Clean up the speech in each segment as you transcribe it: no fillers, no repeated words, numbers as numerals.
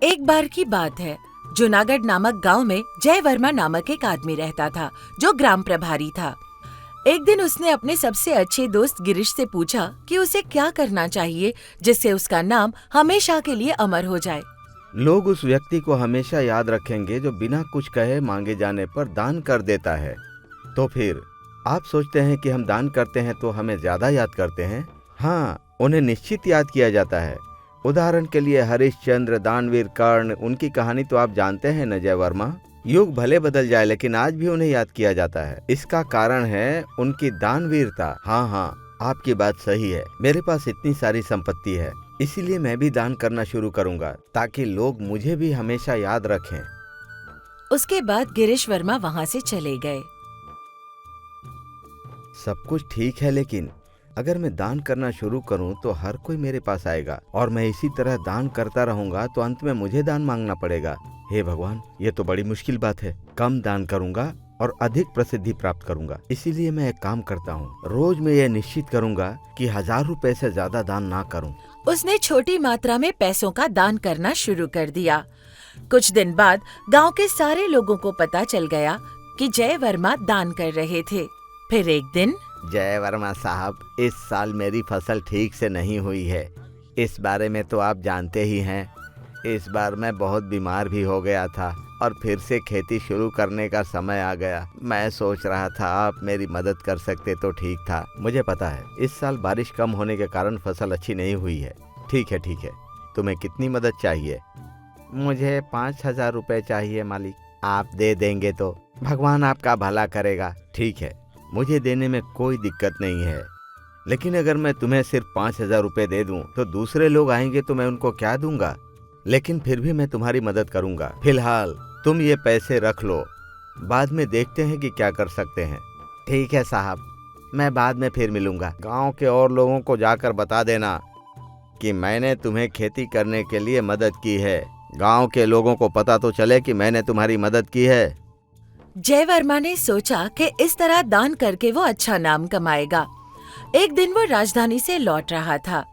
एक बार की बात है। जूनागढ़ नामक गांव में जय वर्मा नामक एक आदमी रहता था, जो ग्राम प्रभारी था। एक दिन उसने अपने सबसे अच्छे दोस्त गिरीश से पूछा कि उसे क्या करना चाहिए जिससे उसका नाम हमेशा के लिए अमर हो जाए। लोग उस व्यक्ति को हमेशा याद रखेंगे जो बिना कुछ कहे मांगे जाने पर दान कर देता है। तो फिर आप सोचते हैं कि हम दान करते हैं तो हमें ज्यादा याद करते हैं? हाँ, उन्हें निश्चित याद किया जाता है। उदाहरण के लिए हरिश्चंद्र, दानवीर कर्ण, उनकी कहानी तो आप जानते हैं न जय वर्मा। युग भले बदल जाए लेकिन आज भी उन्हें याद किया जाता है। इसका कारण है उनकी दानवीरता। हाँ, आपकी बात सही है। मेरे पास इतनी सारी संपत्ति है, इसीलिए मैं भी दान करना शुरू करूंगा ताकि लोग मुझे भी हमेशा याद रखें। उसके बाद गिरीश वर्मा वहाँ से चले गए। सब कुछ ठीक है, लेकिन अगर मैं दान करना शुरू करूं तो हर कोई मेरे पास आएगा और मैं इसी तरह दान करता रहूंगा तो अंत में मुझे दान मांगना पड़ेगा। हे भगवान, ये तो बड़ी मुश्किल बात है। कम दान करूंगा और अधिक प्रसिद्धि प्राप्त करूंगा। इसीलिए मैं एक काम करता हूँ, रोज मैं ये निश्चित करूंगा कि 1000 रुपए से ज्यादा दान ना करूं। उसने छोटी मात्रा में पैसों का दान करना शुरू कर दिया। कुछ दिन बाद गांव के सारे लोगों को पता चल गया कि जय वर्मा दान कर रहे थे। फिर एक दिन, जय वर्मा साहब, इस साल मेरी फसल ठीक से नहीं हुई है। इस बारे में तो आप जानते ही हैं। इस बार मैं बहुत बीमार भी हो गया था और फिर से खेती शुरू करने का समय आ गया। मैं सोच रहा था आप मेरी मदद कर सकते तो ठीक था। मुझे पता है इस साल बारिश कम होने के कारण फसल अच्छी नहीं हुई है। ठीक है, तुम्हें कितनी मदद चाहिए? मुझे 5000 रुपए चाहिए मालिक। आप दे देंगे तो भगवान आपका भला करेगा। ठीक है, मुझे देने में कोई दिक्कत नहीं है, लेकिन अगर मैं तुम्हें सिर्फ 5000 रुपए दे दूं तो दूसरे लोग आएंगे तो मैं उनको क्या दूंगा? लेकिन फिर भी मैं तुम्हारी मदद करूंगा। फिलहाल तुम ये पैसे रख लो, बाद में देखते हैं कि क्या कर सकते हैं। ठीक है साहब, मैं बाद में फिर मिलूंगा। गांव के और लोगों को जाकर बता देना कि मैंने तुम्हें खेती करने के लिए मदद की है। गांव के लोगों को पता तो चले कि मैंने तुम्हारी मदद की है। जय वर्मा ने सोचा कि इस तरह दान करके वो अच्छा नाम कमाएगा। एक दिन वो राजधानी से लौट रहा था।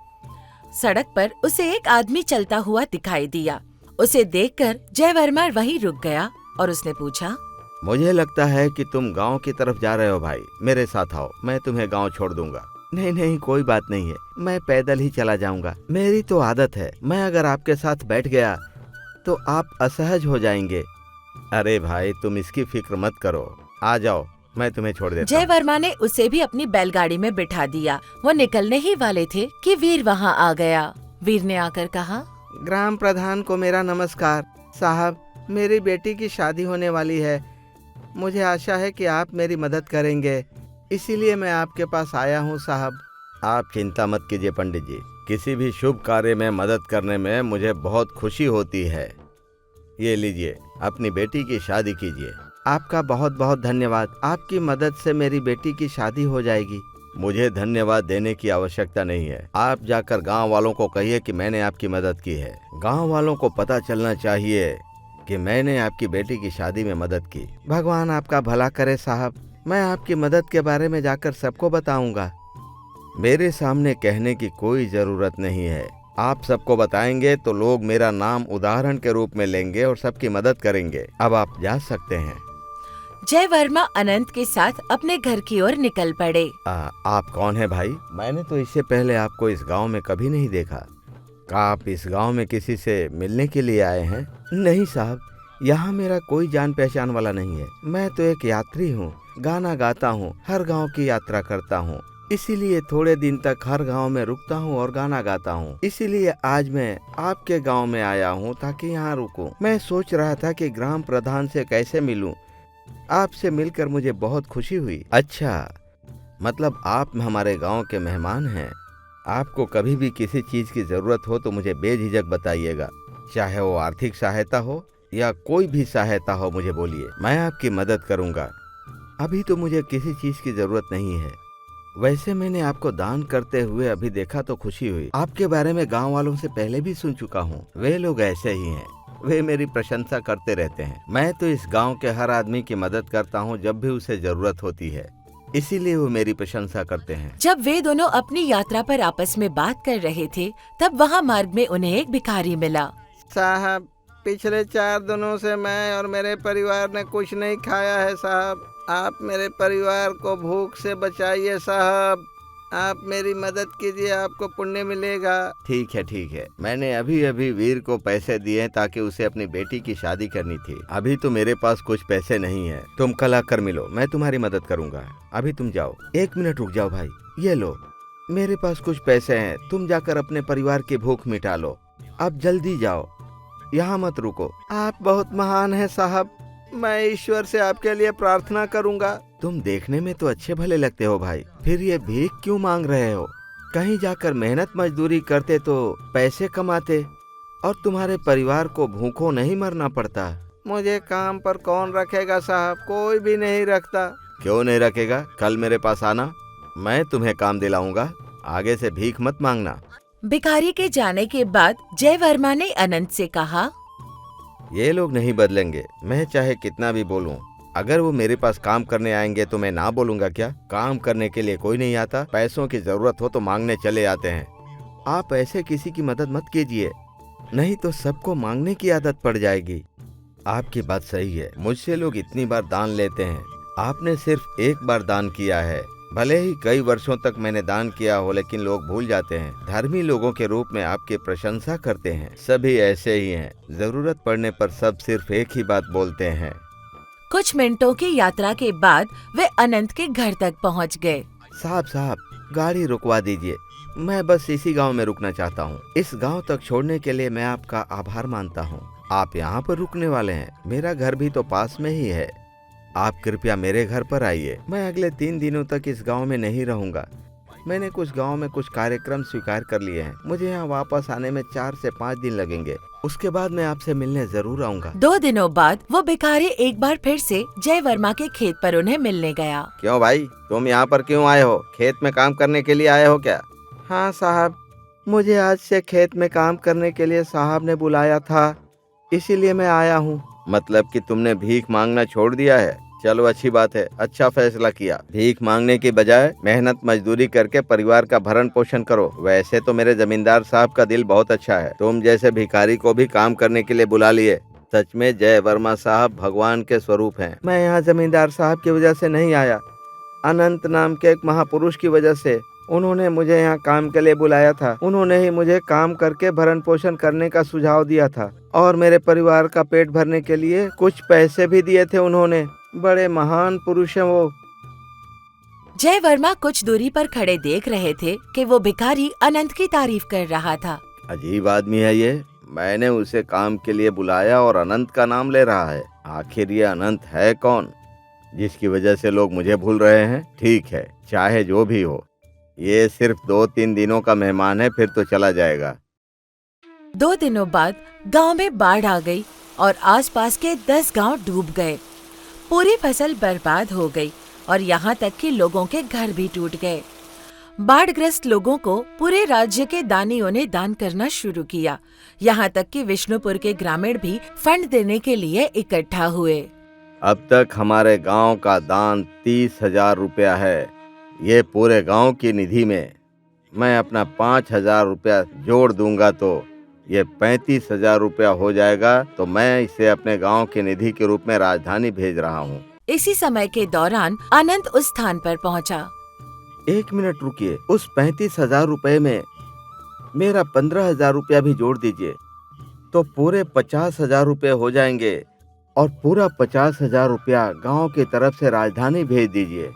सड़क पर उसे एक आदमी चलता हुआ दिखाई दिया। उसे देखकर जय वर्मा वहीं रुक गया और उसने पूछा, मुझे लगता है कि तुम गांव की तरफ जा रहे हो भाई। मेरे साथ आओ, मैं तुम्हें गांव छोड़ दूंगा। नहीं, कोई बात नहीं है, मैं पैदल ही चला जाऊंगा। मेरी तो आदत है, मैं अगर आपके साथ बैठ गया तो आप असहज हो जाएंगे। अरे भाई, तुम इसकी फिक्र मत करो, आ जाओ, मैं तुम्हें छोड़ देता जय वर्मा ने उसे भी अपनी बैलगाड़ी में बिठा दिया। वो निकलने ही वाले थे कि वीर वहाँ आ गया। वीर ने आकर कहा, ग्राम प्रधान को मेरा नमस्कार। साहब, मेरी बेटी की शादी होने वाली है। मुझे आशा है कि आप मेरी मदद करेंगे, इसीलिए मैं आपके पास आया हूँ साहब। आप चिंता मत कीजिए पंडित जी, किसी भी शुभ कार्य में मदद करने में मुझे बहुत खुशी होती है। ये लीजिए, अपनी बेटी की शादी कीजिए। आपका बहुत बहुत धन्यवाद। आपकी मदद से मेरी बेटी की शादी हो जाएगी। मुझे धन्यवाद देने की आवश्यकता नहीं है। आप जाकर गांव वालों को कहिए कि मैंने आपकी मदद की है। गांव वालों को पता चलना चाहिए कि मैंने आपकी बेटी की शादी में मदद की। भगवान आपका भला करे साहब। मैं आपकी मदद के बारे में जाकर सबको बताऊंगा। मेरे सामने कहने की कोई जरूरत नहीं है। आप सबको बताएंगे तो लोग मेरा नाम उदाहरण के रूप में लेंगे और सबकी मदद करेंगे। अब आप जा सकते हैं। जय वर्मा अनंत के साथ अपने घर की ओर निकल पड़े। आप कौन है भाई? मैंने तो इससे पहले आपको इस गांव में कभी नहीं देखा। क्या आप इस गांव में किसी से मिलने के लिए आए हैं? नहीं साहब, यहाँ मेरा कोई जान पहचान वाला नहीं है। मैं तो एक यात्री हूँ, गाना गाता हूँ, हर गांव की यात्रा करता हूँ, इसीलिए थोड़े दिन तक हर गांव में रुकता हूँ और गाना गाता हूँ। इसीलिए आज मैं आपके गांव में आया हूँ ताकि यहाँ रुकूं। मैं सोच रहा था कि ग्राम प्रधान से कैसे मिलूं। आपसे मिलकर मुझे बहुत खुशी हुई। अच्छा, मतलब आप हमारे गांव के मेहमान हैं। आपको कभी भी किसी चीज की जरूरत हो तो मुझे बेझिझक बताइएगा, चाहे वो आर्थिक सहायता हो या कोई भी सहायता हो, मुझे बोलिए, मैं आपकी मदद करूंगा। अभी तो मुझे किसी चीज की जरूरत नहीं है। वैसे मैंने आपको दान करते हुए अभी देखा तो खुशी हुई। आपके बारे में गांव वालों से पहले भी सुन चुका हूँ। वे लोग ऐसे ही हैं, वे मेरी प्रशंसा करते रहते हैं। मैं तो इस गांव के हर आदमी की मदद करता हूँ जब भी उसे जरूरत होती है, इसीलिए वो मेरी प्रशंसा करते हैं। जब वे दोनों अपनी यात्रा पर आपस में बात कर रहे थे, तब वहाँ मार्ग में उन्हें एक भिखारी मिला। साहब, पिछले 4 दिनों से मैं और मेरे परिवार ने कुछ नहीं खाया है साहब। आप मेरे परिवार को भूख से बचाइए साहब। आप मेरी मदद कीजिए, आपको पुण्य मिलेगा। ठीक है, मैंने अभी अभी वीर को पैसे दिए ताकि उसे अपनी बेटी की शादी करनी थी। अभी तो मेरे पास कुछ पैसे नहीं है। तुम कल आकर मिलो, मैं तुम्हारी मदद करूंगा। अभी तुम जाओ। 1 मिनट रुक जाओ भाई, ये लो, मेरे पास कुछ पैसे हैं। तुम जाकर अपने परिवार की भूख मिटा लो। अब जल्दी जाओ, यहाँ मत रुको। आप बहुत महान हैं साहब, मैं ईश्वर से आपके लिए प्रार्थना करूंगा। तुम देखने में तो अच्छे भले लगते हो भाई, फिर ये भीख क्यों मांग रहे हो? कहीं जाकर मेहनत मजदूरी करते तो पैसे कमाते और तुम्हारे परिवार को भूखों नहीं मरना पड़ता। मुझे काम पर कौन रखेगा साहब? कोई भी नहीं रखता। क्यों नहीं रखेगा? कल मेरे पास आना, मैं तुम्हें काम दिलाऊंगा। आगे से भीख मत मांगना। भिखारी के जाने के बाद जय वर्मा ने अनंत से कहा, ये लोग नहीं बदलेंगे, मैं चाहे कितना भी बोलूं। अगर वो मेरे पास काम करने आएंगे तो मैं ना बोलूंगा क्या? काम करने के लिए कोई नहीं आता, पैसों की जरूरत हो तो मांगने चले आते हैं। आप ऐसे किसी की मदद मत कीजिए, नहीं तो सबको मांगने की आदत पड़ जाएगी। आपकी बात सही है, मुझसे लोग इतनी बार दान लेते हैं। आपने सिर्फ एक बार दान किया है। भले ही कई वर्षों तक मैंने दान किया हो, लेकिन लोग भूल जाते हैं। धर्मी लोगों के रूप में आपकी प्रशंसा करते हैं। सभी ऐसे ही हैं, जरूरत पड़ने पर सब सिर्फ एक ही बात बोलते हैं। कुछ मिनटों की यात्रा के बाद वे अनंत के घर तक पहुंच गए। साहब, गाड़ी रुकवा दीजिए, मैं बस इसी गांव में रुकना चाहता हूं। इस गांव तक छोड़ने के लिए मैं आपका आभार मानता हूं। आप यहाँ पर रुकने वाले हैं, मेरा घर भी तो पास में ही है। आप कृपया मेरे घर पर आइए। मैं अगले 3 दिनों तक इस गांव में नहीं रहूंगा। मैंने कुछ गांव में कुछ कार्यक्रम स्वीकार कर लिए हैं। मुझे यहाँ वापस आने में 4 से 5 दिन लगेंगे। उसके बाद मैं आपसे मिलने जरूर आऊंगा। 2 दिनों बाद वो भिखारी एक बार फिर से जय वर्मा के खेत पर उन्हें मिलने गया। क्यों भाई, तुम यहाँ पर क्यों आए हो? खेत में काम करने के लिए आए हो क्या? हाँ साहब, मुझे आज से खेत में काम करने के लिए साहब ने बुलाया था, इसीलिए मैं आया हूँ। मतलब कि तुमने भीख मांगना छोड़ दिया है? चलो अच्छी बात है, अच्छा फैसला किया। भीख मांगने की बजाय मेहनत मजदूरी करके परिवार का भरण पोषण करो। वैसे तो मेरे जमींदार साहब का दिल बहुत अच्छा है, तुम जैसे भिखारी को भी काम करने के लिए बुला लिए। सच में जय वर्मा साहब भगवान के स्वरूप हैं। मैं यहाँ जमींदार साहब की वजह से नहीं आया, अनंत नाम के एक महापुरुष की वजह से। उन्होंने मुझे यहाँ काम के लिए बुलाया था। उन्होंने ही मुझे काम करके भरण पोषण करने का सुझाव दिया था और मेरे परिवार का पेट भरने के लिए कुछ पैसे भी दिए थे उन्होंने। बड़े महान पुरुष हैं वो। जय वर्मा कुछ दूरी पर खड़े देख रहे थे कि वो भिखारी अनंत की तारीफ कर रहा था। अजीब आदमी है ये, मैंने उसे काम के लिए बुलाया और अनंत का नाम ले रहा है। आखिर ये अनंत है कौन, जिसकी वजह से लोग मुझे भूल रहे हैं? ठीक है, चाहे जो भी हो, ये सिर्फ 2-3 दिनों का मेहमान है, फिर तो चला जाएगा। 2 दिनों बाद गांव में बाढ़ आ गई और आसपास के 10 गांव डूब गए। पूरी फसल बर्बाद हो गई और यहाँ तक कि लोगों के घर भी टूट गए। बाढ़ग्रस्त लोगों को पूरे राज्य के दानियों ने दान करना शुरू किया। यहाँ तक कि विष्णुपुर के ग्रामीण भी फंड देने के लिए इकट्ठा हुए। अब तक हमारे गांव का दान 30,000 रुपया है। ये पूरे गांव की निधि में मैं अपना 5,000 रुपया जोड़ दूंगा तो ये 35,000 रुपया हो जाएगा। तो मैं इसे अपने गांव की निधि के रूप में राजधानी भेज रहा हूँ। इसी समय के दौरान अनंत उस स्थान पर पहुँचा। 1 मिनट रुकिए, उस 35,000 रुपये में मेरा 15,000 रुपया भी जोड़ दीजिए तो पूरे 50,000 रुपये हो जाएंगे और पूरा 50,000 रुपया गांव की तरफ से राजधानी भेज दीजिए।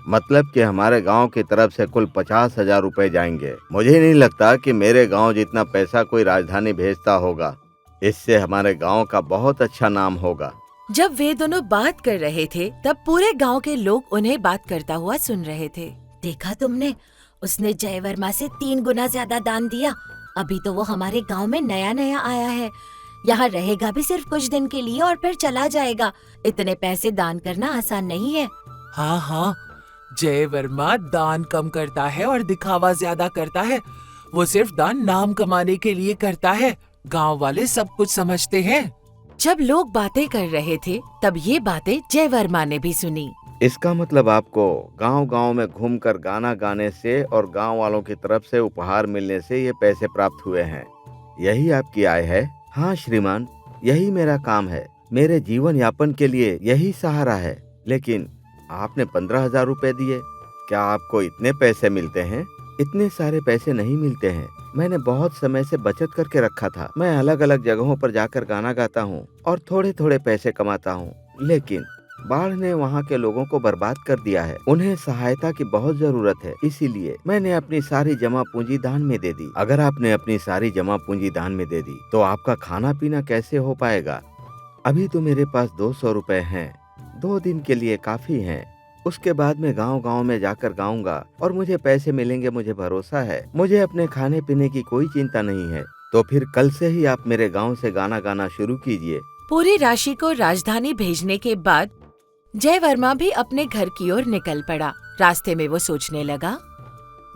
मतलब कि हमारे गांव की तरफ से कुल 50,000 रुपए जाएंगे। मुझे नहीं लगता कि मेरे गांव जितना पैसा कोई राजधानी भेजता होगा। इससे हमारे गांव का बहुत अच्छा नाम होगा। जब वे दोनों बात कर रहे थे तब पूरे गांव के लोग उन्हें बात करता हुआ सुन रहे थे। देखा तुमने, उसने जय वर्मा से 3 गुना ज्यादा दान दिया। अभी तो वो हमारे गांव में नया नया आया है, यहाँ रहेगा भी सिर्फ कुछ दिन के लिए और फिर चला जाएगा। इतने पैसे दान करना आसान नहीं है। हाँ, जय वर्मा दान कम करता है और दिखावा ज्यादा करता है। वो सिर्फ दान नाम कमाने के लिए करता है। गांव वाले सब कुछ समझते हैं। जब लोग बातें कर रहे थे तब ये बातें जय वर्मा ने भी सुनी। इसका मतलब आपको गांव-गांव में घूमकर गाना गाने से और गांव वालों की तरफ से उपहार मिलने से ये पैसे प्राप्त हुए हैं, यही आपकी आय है? हाँ श्रीमान, यही मेरा काम है, मेरे जीवन यापन के लिए यही सहारा है। लेकिन आपने 15,000 रुपए दिए। क्या आपको इतने पैसे मिलते हैं? इतने सारे पैसे नहीं मिलते हैं। मैंने बहुत समय से बचत करके रखा था। मैं अलग अलग जगहों पर जाकर गाना गाता हूँ और थोड़े थोड़े पैसे कमाता हूँ, लेकिन बाढ़ ने वहाँ के लोगों को बर्बाद कर दिया है। उन्हें सहायता की बहुत जरूरत है, इसीलिए मैंने अपनी सारी जमा पूंजी दान में दे दी। अगर आपने अपनी सारी जमा पूंजी दान में दे दी तो आपका खाना पीना कैसे हो पाएगा? अभी तो मेरे पास 200 रुपए हैं, 2 दिन के लिए काफी हैं। उसके बाद मैं गांव-गांव में जाकर गाऊंगा और मुझे पैसे मिलेंगे, मुझे भरोसा है। मुझे अपने खाने पीने की कोई चिंता नहीं है। तो फिर कल से ही आप मेरे गांव से गाना गाना शुरू कीजिए। पूरी राशि को राजधानी भेजने के बाद जय वर्मा भी अपने घर की ओर निकल पड़ा। रास्ते में वो सोचने लगा,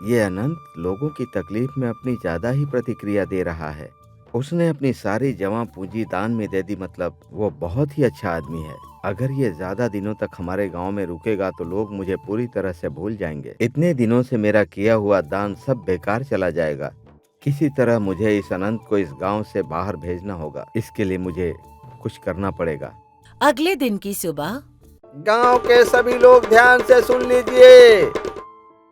ये अनंत लोगों की तकलीफ में अपनी ज्यादा ही प्रतिक्रिया दे रहा है। उसने अपनी सारी जमा पूंजी दान में दे दी, मतलब वो बहुत ही अच्छा आदमी है। अगर ये ज्यादा दिनों तक हमारे गांव में रुकेगा तो लोग मुझे पूरी तरह से भूल जाएंगे। इतने दिनों से मेरा किया हुआ दान सब बेकार चला जाएगा। किसी तरह मुझे इस अनंत को इस गांव से बाहर भेजना होगा। इसके लिए मुझे कुछ करना पड़ेगा। अगले दिन की सुबह गांव के सभी लोग ध्यान से सुन लीजिए।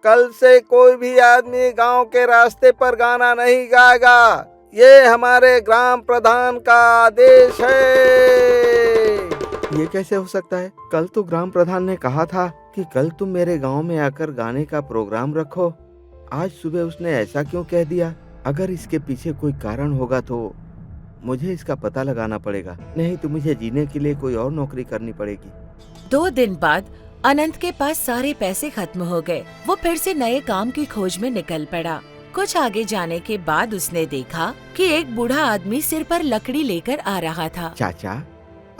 कल से कोई भी आदमी गांव के रास्ते पर गाना नहीं गाएगा। ये हमारे ग्राम प्रधान का आदेश है। ये कैसे हो सकता है? कल तो ग्राम प्रधान ने कहा था कि कल तुम मेरे गांव में आकर गाने का प्रोग्राम रखो। आज सुबह उसने ऐसा क्यों कह दिया? अगर इसके पीछे कोई कारण होगा तो मुझे इसका पता लगाना पड़ेगा, नहीं तो मुझे जीने के लिए कोई और नौकरी करनी पड़ेगी। 2 दिन बाद अनंत के पास सारे पैसे खत्म हो गए। वो फिर से नए काम की खोज में निकल पड़ा। कुछ आगे जाने के बाद उसने देखा कि एक बूढ़ा आदमी सिर पर लकड़ी लेकर आ रहा था। चाचा,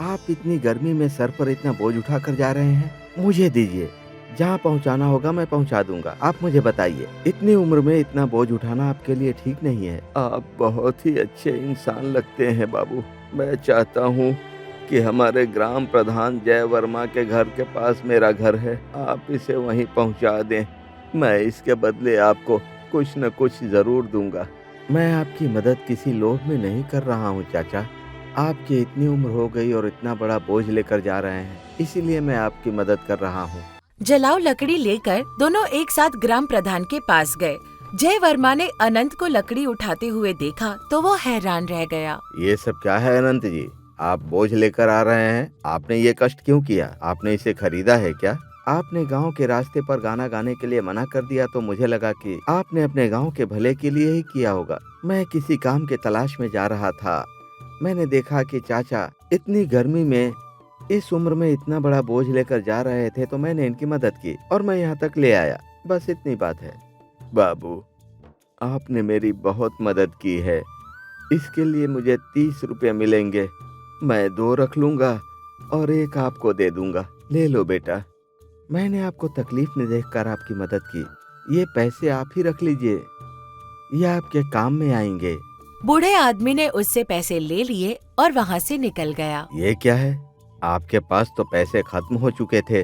आप इतनी गर्मी में सर पर इतना बोझ उठा कर जा रहे हैं? मुझे दीजिए, जहाँ पहुँचाना होगा मैं पहुँचा दूंगा। आप मुझे बताइए, इतनी उम्र में इतना बोझ उठाना आपके लिए ठीक नहीं है। आप बहुत ही अच्छे इंसान लगते हैं बाबू। मैं चाहता हूँ कि हमारे ग्राम प्रधान जय वर्मा के घर के पास मेरा घर है, आप इसे वहीं पहुँचा दें। मैं इसके बदले आपको कुछ न कुछ जरूर दूंगा। मैं आपकी मदद किसी लोभ में नहीं कर रहा हूँ चाचा। आपकी इतनी उम्र हो गई और इतना बड़ा बोझ लेकर जा रहे हैं, इसीलिए मैं आपकी मदद कर रहा हूँ। जलाऊ लकड़ी लेकर दोनों एक साथ ग्राम प्रधान के पास गए। जय वर्मा ने अनंत को लकड़ी उठाते हुए देखा तो वो हैरान रह गया। ये सब क्या है अनंत जी? आप बोझ लेकर आ रहे हैं। आपने ये कष्ट क्यों किया? आपने इसे खरीदा है क्या? आपने गांव के रास्ते पर गाना गाने के लिए मना कर दिया तो मुझे लगा कि आपने अपने गांव के भले के लिए ही किया होगा। मैं किसी काम के तलाश में जा रहा था। मैंने देखा कि चाचा इतनी गर्मी में इस उम्र में इतना बड़ा बोझ लेकर जा रहे थे तो मैंने इनकी मदद की और मैं यहाँ तक ले आया। बस इतनी बात है। बाबू, आपने मेरी बहुत मदद की है। इसके लिए मुझे 30 रुपए मिलेंगे। मैं 2 रख लूंगा और 1 आपको दे दूंगा। ले लो बेटा, मैंने आपको तकलीफ में देखकर आपकी मदद की। ये पैसे आप ही रख लीजिए, ये आपके काम में आएंगे। बूढ़े आदमी ने उससे पैसे ले लिए और वहाँ से निकल गया। ये क्या है? आपके पास तो पैसे खत्म हो चुके थे।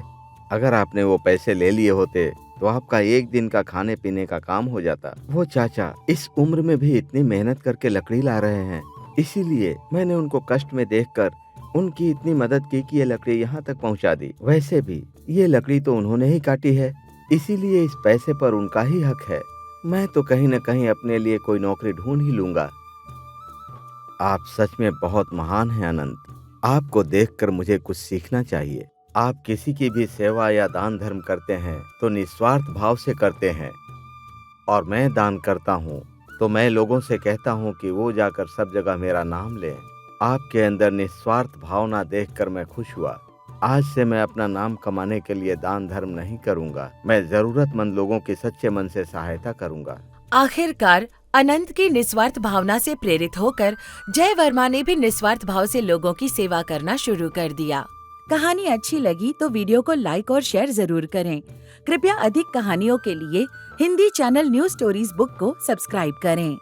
अगर आपने वो पैसे ले लिए होते तो आपका एक दिन का खाने पीने का काम हो जाता। वो चाचा इस उम्र में भी इतनी मेहनत करके लकड़ी ला रहे हैं, इसीलिए मैंने उनको कष्ट में देखकर उनकी इतनी मदद की कि ये लकड़ी यहाँ तक पहुँचा दी। वैसे भी ये लकड़ी तो उन्होंने ही काटी है, इसीलिए इस पैसे पर उनका ही हक है। मैं तो कहीं न कहीं अपने लिए कोई नौकरी ढूंढ ही लूंगा। आप सच में बहुत महान हैं अनंत। आपको देखकर मुझे कुछ सीखना चाहिए। आप किसी की भी सेवा या दान धर्म करते हैं तो निस्वार्थ भाव से करते हैं, और मैं दान करता हूँ तो मैं लोगों से कहता हूँ कि वो जाकर सब जगह मेरा नाम लें। आपके अंदर निस्वार्थ भावना देखकर मैं खुश हुआ। आज से मैं अपना नाम कमाने के लिए दान धर्म नहीं करूँगा। मैं जरूरतमंद लोगों की सच्चे मन से सहायता करूँगा। आखिरकार अनंत की निस्वार्थ भावना से प्रेरित होकर जय वर्मा ने भी निस्वार्थ भाव से लोगों की सेवा करना शुरू कर दिया। कहानी अच्छी लगी तो वीडियो को लाइक और शेयर जरूर करें। कृपया अधिक कहानियों के लिए Hindi channel news stories book को सब्सक्राइब करें।